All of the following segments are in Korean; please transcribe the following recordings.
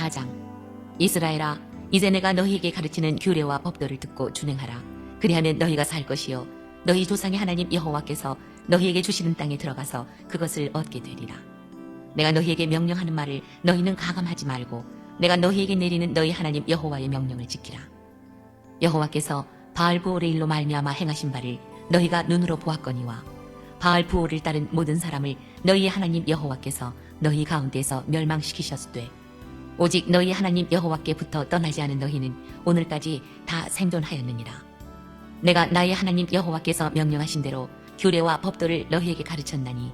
제4장. 이스라엘아, 이제 내가 너희에게 가르치는 규례와 법도를 듣고 준행하라. 그리하면 너희가 살 것이요 너희 조상의 하나님 여호와께서 너희에게 주시는 땅에 들어가서 그것을 얻게 되리라. 내가 너희에게 명령하는 말을 너희는 가감하지 말고 내가 너희에게 내리는 너희 하나님 여호와의 명령을 지키라. 여호와께서 바알브올의 일로 말미암아 행하신 바를 너희가 눈으로 보았거니와 바알브올을 따른 모든 사람을 너희의 하나님 여호와께서 너희 가운데서 멸망시키셨으되 오직 너희 하나님 여호와께부터 떠나지 않은 너희는 오늘까지 다 생존하였느니라. 내가 나의 하나님 여호와께서 명령하신 대로 규례와 법도를 너희에게 가르쳤나니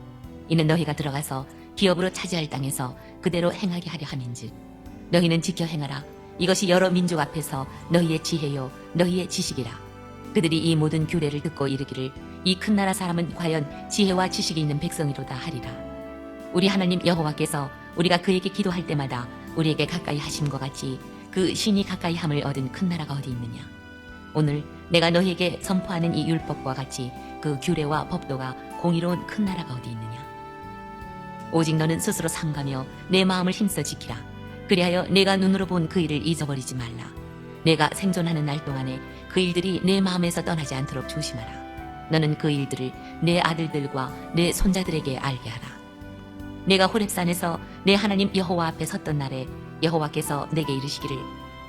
이는 너희가 들어가서 기업으로 차지할 땅에서 그대로 행하게 하려 함인즉 너희는 지켜 행하라. 이것이 여러 민족 앞에서 너희의 지혜요 너희의 지식이라. 그들이 이 모든 규례를 듣고 이르기를 이 큰 나라 사람은 과연 지혜와 지식이 있는 백성이로다 하리라. 우리 하나님 여호와께서 우리가 그에게 기도할 때마다 우리에게 가까이 하심과 같이 그 신이 가까이 함을 얻은 큰 나라가 어디 있느냐. 오늘 내가 너희에게 선포하는 이 율법과 같이 그 규례와 법도가 공의로운 큰 나라가 어디 있느냐. 오직 너는 스스로 삼가며 내 마음을 힘써 지키라. 그리하여 내가 눈으로 본 그 일을 잊어버리지 말라. 내가 생존하는 날 동안에 그 일들이 내 마음에서 떠나지 않도록 조심하라. 너는 그 일들을 내 아들들과 내 손자들에게 알게 하라. 내가 호렙산에서 내 하나님 여호와 앞에 섰던 날에 여호와께서 내게 이르시기를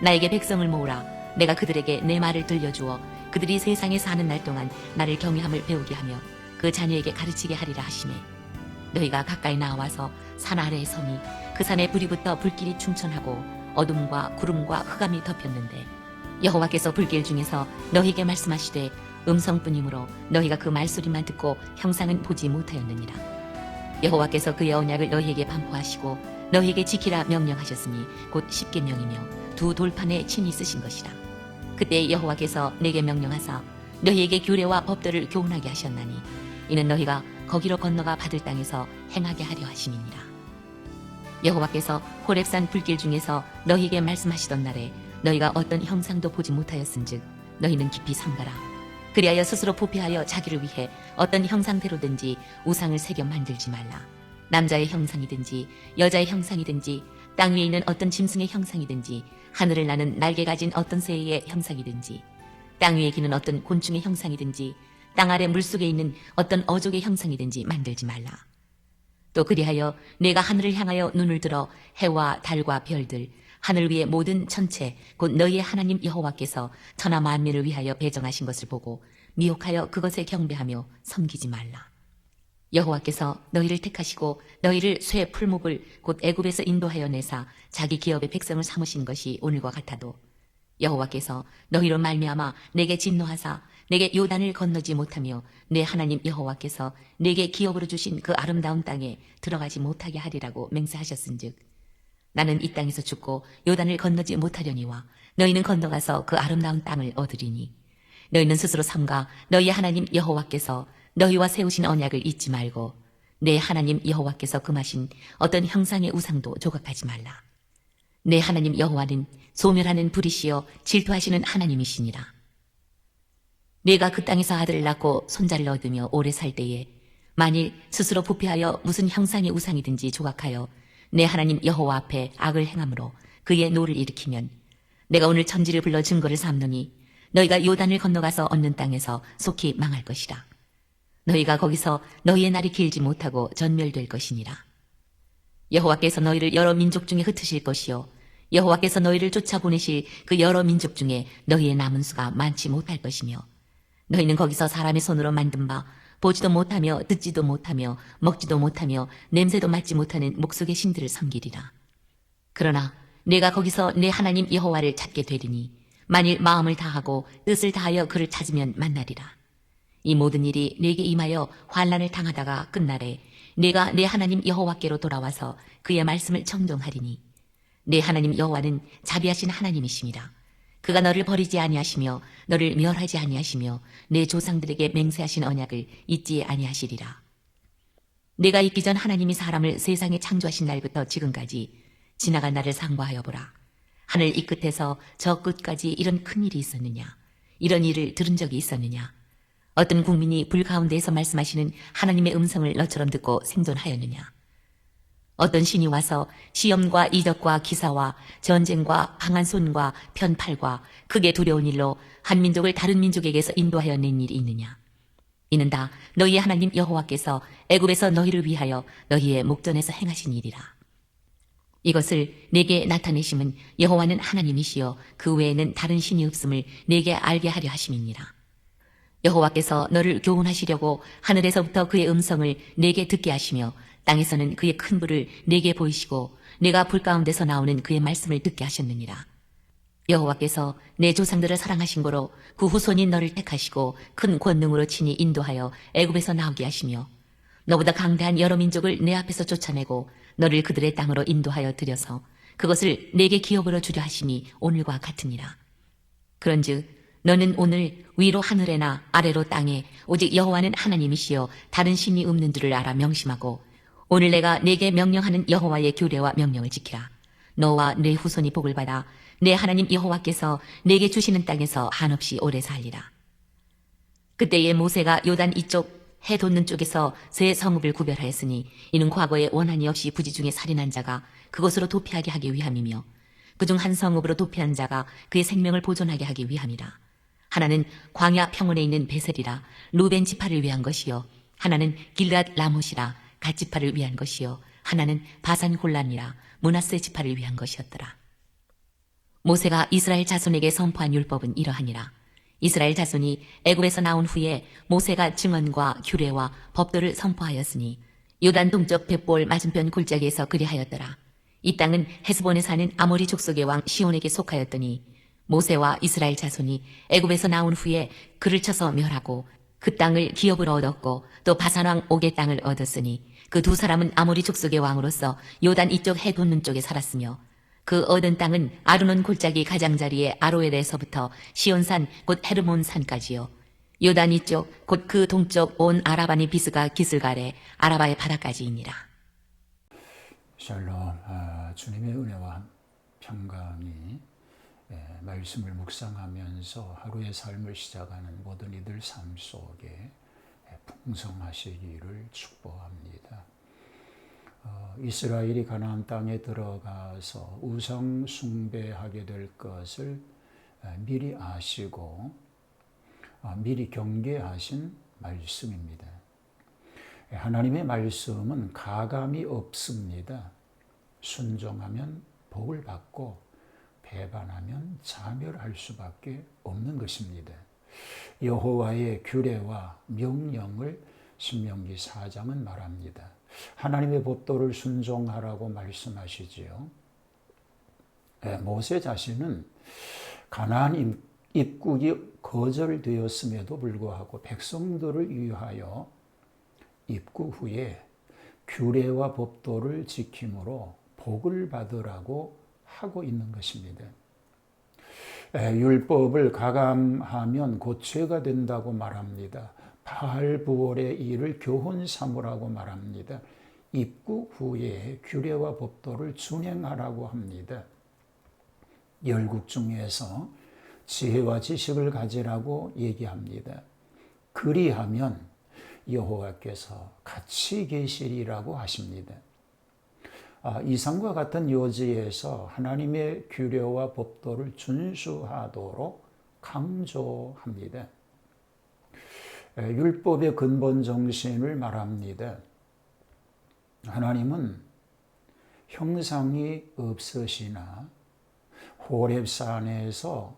나에게 백성을 모으라. 내가 그들에게 내 말을 들려주어 그들이 세상에 사는 날 동안 나를 경외함을 배우게 하며 그 자녀에게 가르치게 하리라 하시매 너희가 가까이 나와서 산 아래에 서니 그 산에 불이 붙어 불길이 충천하고 어둠과 구름과 흑암이 덮였는데 여호와께서 불길 중에서 너희에게 말씀하시되 음성뿐이므로 너희가 그 말소리만 듣고 형상은 보지 못하였느니라. 여호와께서 그의 언약을 너희에게 반포하시고 너희에게 지키라 명령하셨으니 곧 십계명이며 두 돌판에 친히 쓰신 것이라. 그때 여호와께서 내게 명령하사 너희에게 규례와 법도를 교훈하게 하셨나니 이는 너희가 거기로 건너가 받을 땅에서 행하게 하려 하심이니라. 여호와께서 호렙산 불길 중에서 너희에게 말씀하시던 날에 너희가 어떤 형상도 보지 못하였은즉 너희는 깊이 삼가라. 그리하여 스스로 부패하여 자기를 위해 어떤 형상대로든지 우상을 새겨 만들지 말라. 남자의 형상이든지 여자의 형상이든지 땅 위에 있는 어떤 짐승의 형상이든지 하늘을 나는 날개 가진 어떤 새의 형상이든지 땅 위에 기는 어떤 곤충의 형상이든지 땅 아래 물속에 있는 어떤 어족의 형상이든지 만들지 말라. 또 그리하여 내가 하늘을 향하여 눈을 들어 해와 달과 별들 하늘 위의 모든 천체 곧 너희의 하나님 여호와께서 천하 만민을 위하여 배정하신 것을 보고 미혹하여 그것에 경배하며 섬기지 말라. 여호와께서 너희를 택하시고 너희를 쇠 풀목을 곧 애굽에서 인도하여 내사 자기 기업의 백성을 삼으신 것이 오늘과 같아도 여호와께서 너희로 말미암아 내게 진노하사 내게 요단을 건너지 못하며 내 하나님 여호와께서 내게 기업으로 주신 그 아름다운 땅에 들어가지 못하게 하리라고 맹세하셨은즉 나는 이 땅에서 죽고 요단을 건너지 못하려니와 너희는 건너가서 그 아름다운 땅을 얻으리니 너희는 스스로 삼가 너희의 하나님 여호와께서 너희와 세우신 언약을 잊지 말고 내 하나님 여호와께서 금하신 어떤 형상의 우상도 조각하지 말라. 내 하나님 여호와는 소멸하는 불이시여 질투하시는 하나님이시니라. 내가 그 땅에서 아들을 낳고 손자를 얻으며 오래 살 때에 만일 스스로 부패하여 무슨 형상의 우상이든지 조각하여 내 하나님 여호와 앞에 악을 행함으로 그의 노를 일으키면 내가 오늘 천지를 불러 증거를 삼노니 너희가 요단을 건너가서 얻는 땅에서 속히 망할 것이라. 너희가 거기서 너희의 날이 길지 못하고 전멸될 것이니라. 여호와께서 너희를 여러 민족 중에 흩으실 것이요 여호와께서 너희를 쫓아보내실 그 여러 민족 중에 너희의 남은 수가 많지 못할 것이며 너희는 거기서 사람의 손으로 만든 바 보지도 못하며 듣지도 못하며 먹지도 못하며 냄새도 맡지 못하는 목속의 신들을 섬기리라. 그러나 내가 거기서 내 하나님 여호와를 찾게 되리니 만일 마음을 다하고 뜻을 다하여 그를 찾으면 만나리라. 이 모든 일이 내게 임하여 환난을 당하다가 끝날에 내가 내 하나님 여호와께로 돌아와서 그의 말씀을 청종하리니 내 하나님 여호와는 자비하신 하나님이심이라. 그가 너를 버리지 아니하시며 너를 멸하지 아니하시며 내 조상들에게 맹세하신 언약을 잊지 아니하시리라. 내가 있기 전 하나님이 사람을 세상에 창조하신 날부터 지금까지 지나간 날을 상고하여 보라. 하늘 이 끝에서 저 끝까지 이런 큰 일이 있었느냐? 이런 일을 들은 적이 있었느냐? 어떤 국민이 불 가운데에서 말씀하시는 하나님의 음성을 너처럼 듣고 생존하였느냐? 어떤 신이 와서 시험과 이적과 기사와 전쟁과 강한 손과 편팔과 크게 두려운 일로 한 민족을 다른 민족에게서 인도하여 낸 일이 있느냐? 이는 다 너희의 하나님 여호와께서 애굽에서 너희를 위하여 너희의 목전에서 행하신 일이라. 이것을 내게 나타내심은 여호와는 하나님이시여 그 외에는 다른 신이 없음을 내게 알게 하려 하심이니라. 여호와께서 너를 교훈하시려고 하늘에서부터 그의 음성을 내게 듣게 하시며 땅에서는 그의 큰 불을 내게 보이시고 내가 불 가운데서 나오는 그의 말씀을 듣게 하셨느니라. 여호와께서 내 조상들을 사랑하신 고로 그 후손인 너를 택하시고 큰 권능으로 친히 인도하여 애굽에서 나오게 하시며 너보다 강대한 여러 민족을 내 앞에서 쫓아내고 너를 그들의 땅으로 인도하여 들여서 그것을 내게 기업으로 주려 하심이 오늘과 같으니라. 그런즉 너는 오늘 위로 하늘에나 아래로 땅에 오직 여호와는 하나님이시여 다른 신이 없는 줄을 알아 명심하고 오늘 내가 내게 명령하는 여호와의 규례와 명령을 지키라. 너와 내 후손이 복을 받아 내 하나님 여호와께서 내게 주시는 땅에서 한없이 오래 살리라. 그때에 모세가 요단 이쪽 해 돋는 쪽에서 세 성읍을 구별하였으니 이는 과거에 원한이 없이 부지 중에 살인한 자가 그것으로 도피하게 하기 위함이며 그중 한 성읍으로 도피한 자가 그의 생명을 보존하게 하기 위함이라. 하나는 광야 평원에 있는 베셀이라 루벤 지파를 위한 것이요 하나는 길앗 라못이라 갓 지파를 위한 것이요 하나는 바산 골란이라 므낫세 지파를 위한 것이었더라. 모세가 이스라엘 자손에게 선포한 율법은 이러하니라. 이스라엘 자손이 애굽에서 나온 후에 모세가 증언과 규례와 법도를 선포하였으니 요단 동쪽 벳볼 맞은편 골짜기에서 그리하였더라. 이 땅은 헤스본에 사는 아모리 족속의 왕 시온에게 속하였더니 모세와 이스라엘 자손이 애굽에서 나온 후에 그를 쳐서 멸하고 그 땅을 기업으로 얻었고 또 바산 왕 옥의 땅을 얻었으니 그 두 사람은 아모리 족속의 왕으로서 요단 이쪽 해 돋는 쪽에 살았으며 그 얻은 땅은 아르논 골짜기 가장자리의 아로엘에서부터 시온산 곧 헤르몬 산까지요. 요단 이쪽 곧 그 동쪽 온 아라바니 비스가 기슬갈에 아라바의 바다까지이니라. 샬롬. 주님의 은혜와 평강이 말씀을 묵상하면서 하루의 삶을 시작하는 모든 이들 삶 속에 풍성하시기를 축복합니다. 이스라엘이 가나안 땅에 들어가서 우상 숭배하게 될 것을 미리 아시고 미리 경계하신 말씀입니다. 하나님의 말씀은 가감이 없습니다. 순종하면 복을 받고 배반하면 자멸할 수밖에 없는 것입니다. 여호와의 규례와 명령을 신명기 4장은 말합니다. 하나님의 법도를 순종하라고 말씀하시지요. 모세 자신은 가나안 입국이 거절되었음에도 불구하고 백성들을 위하여 입국 후에 규례와 법도를 지킴으로 복을 받으라고 하고 있는 것입니다. 율법을 가감하면 곧 죄가 된다고 말합니다. 바알부올의 일을 교훈 삼으라고 말합니다. 입국 후에 규례와 법도를 준행하라고 합니다. 열국 중에서 지혜와 지식을 가지라고 얘기합니다. 그리하면 여호와께서 같이 계시리라고 하십니다. 이상과 같은 요지에서 하나님의 규례와 법도를 준수하도록 강조합니다. 율법의 근본 정신을 말합니다. 하나님은 형상이 없으시나 호렙산에서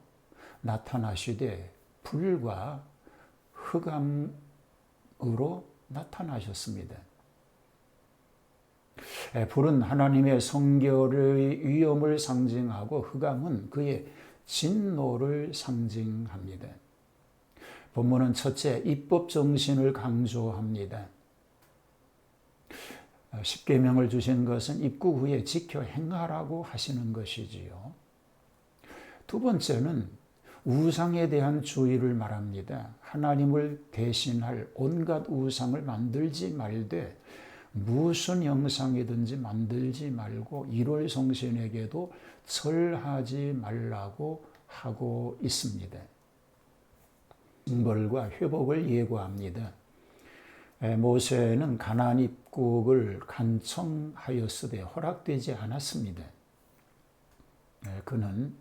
나타나시되 불과 흑암으로 나타나셨습니다. 불은 하나님의 성결의 위엄을 상징하고 흑암은 그의 진노를 상징합니다. 본문은 첫째, 입법 정신을 강조합니다. 십계명을 주신 것은 입국 후에 지켜 행하라고 하시는 것이지요. 두 번째는 우상에 대한 주의를 말합니다. 하나님을 대신할 온갖 우상을 만들지 말되 무슨 형상이든지 만들지 말고 일월 성신에게도 절하지 말라고 하고 있습니다. 징벌과 회복을 예고합니다. 모세는 가나안 입국을 간청하였으되 허락되지 않았습니다. 그는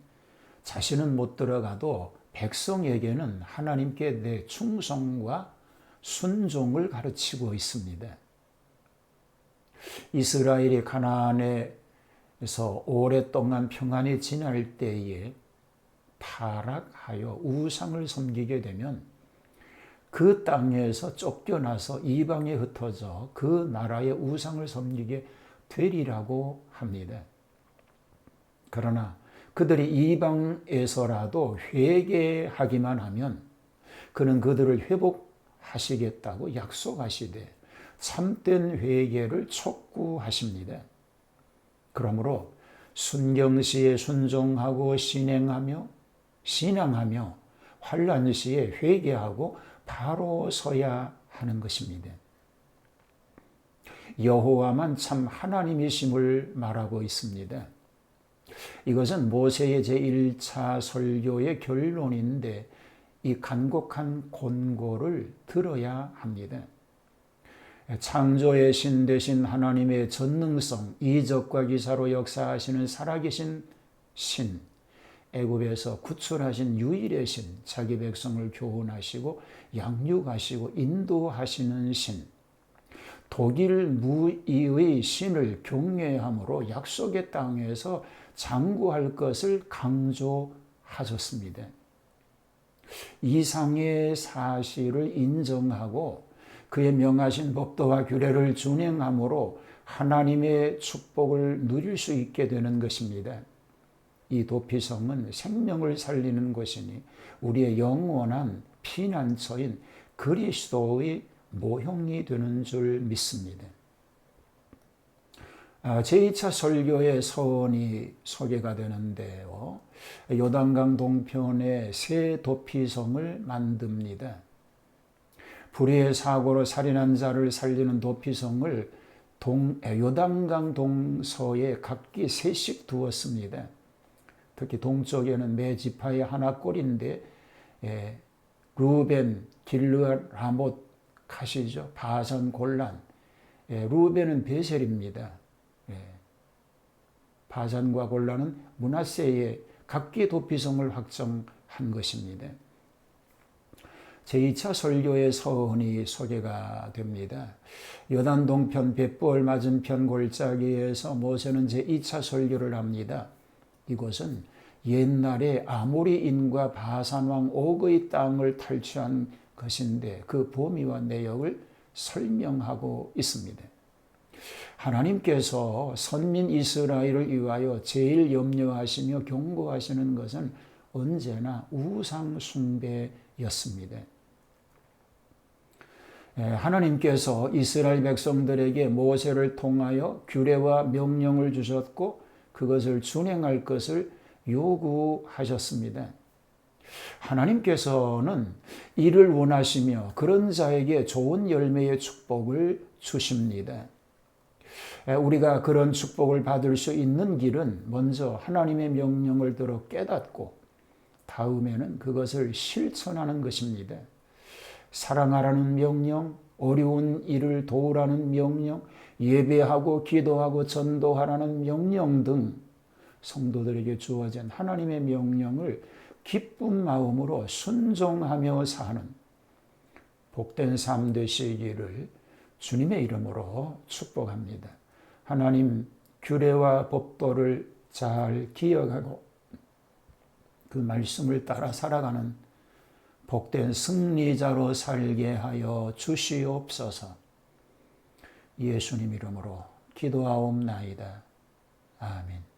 자신은 못 들어가도 백성에게는 하나님께 내 충성과 순종을 가르치고 있습니다. 이스라엘이 가나안에서 오랫동안 평안히 지낼 때에 타락하여 우상을 섬기게 되면 그 땅에서 쫓겨나서 이방에 흩어져 그 나라의 우상을 섬기게 되리라고 합니다. 그러나 그들이 이방에서라도 회개하기만 하면 그는 그들을 회복하시겠다고 약속하시되 참된 회개를 촉구하십니다. 그러므로 순경시에 순종하고 신앙하며 환난시에 회개하고 바로 서야 하는 것입니다. 여호와만 참 하나님이심을 말하고 있습니다. 이것은 모세의 제1차 설교의 결론인데 이 간곡한 권고를 들어야 합니다. 창조의 신 되신 하나님의 전능성, 이적과 기사로 역사하시는 살아계신 신, 애굽에서 구출하신 유일의 신, 자기 백성을 교훈하시고 양육하시고 인도하시는 신, 독일 무이의 신을 경외함으로 약속의 땅에서 장구할 것을 강조하셨습니다. 이상의 사실을 인정하고 그의 명하신 법도와 규례를 준행함으로 하나님의 축복을 누릴 수 있게 되는 것입니다. 이 도피성은 생명을 살리는 곳이니 우리의 영원한 피난처인 그리스도의 모형이 되는 줄 믿습니다. 제2차 설교의 서원이 소개가 되는데요. 요단강 동편에 새 도피성을 만듭니다. 불의의 사고로 살인한 자를 살리는 도피성을 요단강 동서에 각기 셋씩 두었습니다. 특히 동쪽에는 매 지파의 하나꼴인데 루벤, 길르앗, 라못, 가시죠. 바산, 골란. 루벤은 베셀입니다. 바산과 골란은 므낫세의 각기 도피성을 확정한 것입니다. 제2차 설교의 서원이 소개가 됩니다. 요단 동편 벳부얼 맞은편 골짜기에서 모세는 제2차 설교를 합니다. 이곳은 옛날에 아모리인과 바산왕 옥의 땅을 탈취한 것인데 그 범위와 내역을 설명하고 있습니다. 하나님께서 선민 이스라엘을 위하여 제일 염려하시며 경고하시는 것은 언제나 우상 숭배였습니다. 하나님께서 이스라엘 백성들에게 모세를 통하여 규례와 명령을 주셨고 그것을 준행할 것을 요구하셨습니다. 하나님께서는 이를 원하시며 그런 자에게 좋은 열매의 축복을 주십니다. 우리가 그런 축복을 받을 수 있는 길은 먼저 하나님의 명령을 들어 깨닫고 다음에는 그것을 실천하는 것입니다. 사랑하라는 명령, 어려운 일을 도우라는 명령, 예배하고 기도하고 전도하라는 명령 등 성도들에게 주어진 하나님의 명령을 기쁜 마음으로 순종하며 사는 복된 삶 되시기를 주님의 이름으로 축복합니다. 하나님 규례와 법도를 잘 기억하고 그 말씀을 따라 살아가는 복된 승리자로 살게 하여 주시옵소서. 예수님 이름으로 기도하옵나이다. 아멘.